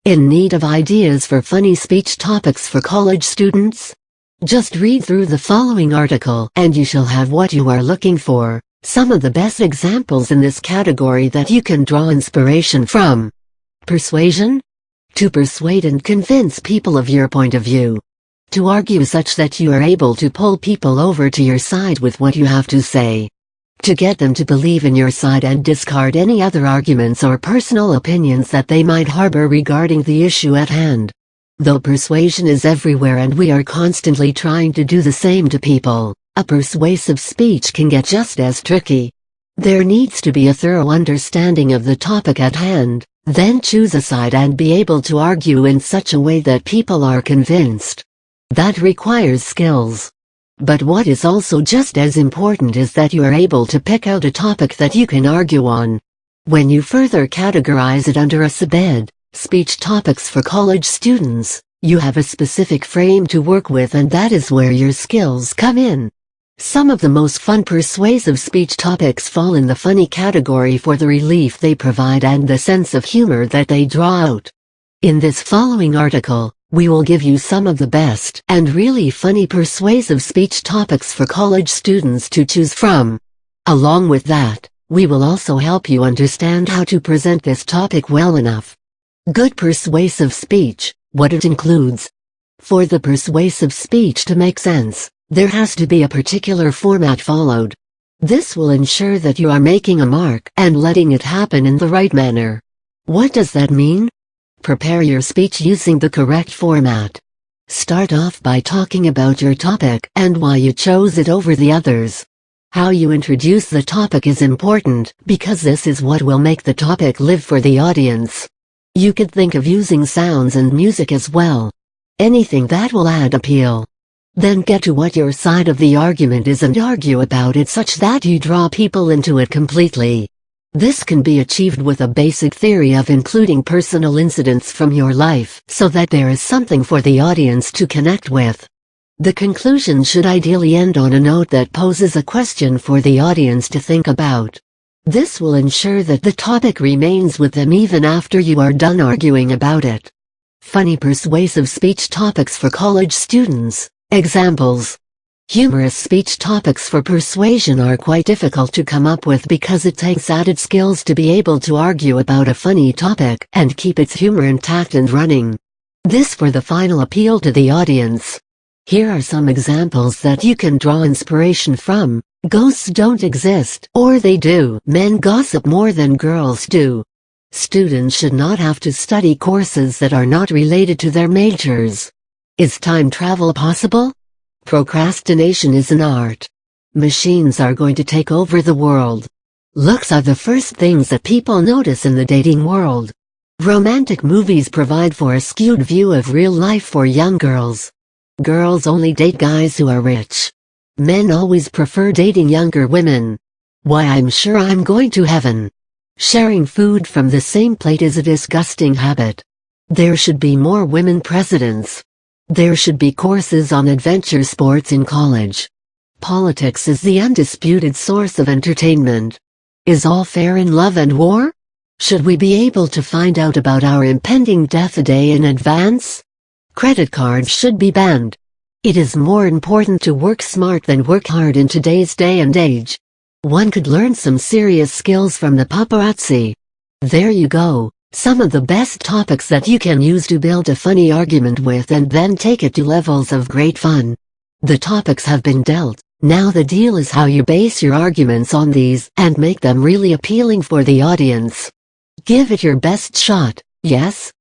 In need of ideas for funny speech topics for college students? Just read through the following article and you shall have what you are looking for. Some of the best examples in this category that you can draw inspiration from. Persuasion? To persuade and convince people of your point of view. To argue such that you are able to pull people over to your side with what you have to say. To get them to believe in your side and discard any other arguments or personal opinions that they might harbor regarding the issue at hand. Though persuasion is everywhere and we are constantly trying to do the same to people, a persuasive speech can get just as tricky. There needs to be a thorough understanding of the topic at hand, then choose a side and be able to argue in such a way that people are convinced. That requires skills. But what is also just as important is that you are able to pick out a topic that you can argue on. When you further categorize it under a subhead, speech topics for college students, you have a specific frame to work with, and that is where your skills come in. Some of the most fun persuasive speech topics fall in the funny category for the relief they provide and the sense of humor that they draw out. In this following article, we will give you some of the best and really funny persuasive speech topics for college students to choose from. Along with that, we will also help you understand how to present this topic well enough. Good persuasive speech, what it includes. For the persuasive speech to make sense, there has to be a particular format followed. This will ensure that you are making a mark and letting it happen in the right manner. What does that mean? Prepare your speech using the correct format. Start off by talking about your topic and why you chose it over the others. How you introduce the topic is important because this is what will make the topic live for the audience. You could think of using sounds and music as well. Anything that will add appeal. Then get to what your side of the argument is and argue about it such that you draw people into it completely. This can be achieved with a basic theory of including personal incidents from your life so that there is something for the audience to connect with. The conclusion should ideally end on a note that poses a question for the audience to think about. This will ensure that the topic remains with them even after you are done arguing about it. Funny persuasive speech topics for college students. Examples. Humorous speech topics for persuasion are quite difficult to come up with because it takes added skills to be able to argue about a funny topic and keep its humor intact and running. This for the final appeal to the audience. Here are some examples that you can draw inspiration from. Ghosts don't exist, or they do. Men gossip more than girls do. Students should not have to study courses that are not related to their majors. Is time travel possible? Procrastination is an art. Machines are going to take over the world. Looks are the first things that people notice in the dating world. Romantic movies provide for a skewed view of real life for young girls. Girls only date guys who are rich. Men always prefer dating younger women. Why, I'm sure I'm going to heaven. Sharing food from the same plate is a disgusting habit. There should be more women presidents. There should be courses on adventure sports in college. Politics is the undisputed source of entertainment. Is all fair in love and war? Should we be able to find out about our impending death a day in advance? Credit cards should be banned. It is more important to work smart than work hard in today's day and age. One could learn some serious skills from the paparazzi. There you go. Some of the best topics that you can use to build a funny argument with and then take it to levels of great fun. The topics have been dealt, now the deal is how you base your arguments on these and make them really appealing for the audience. Give it your best shot, yes?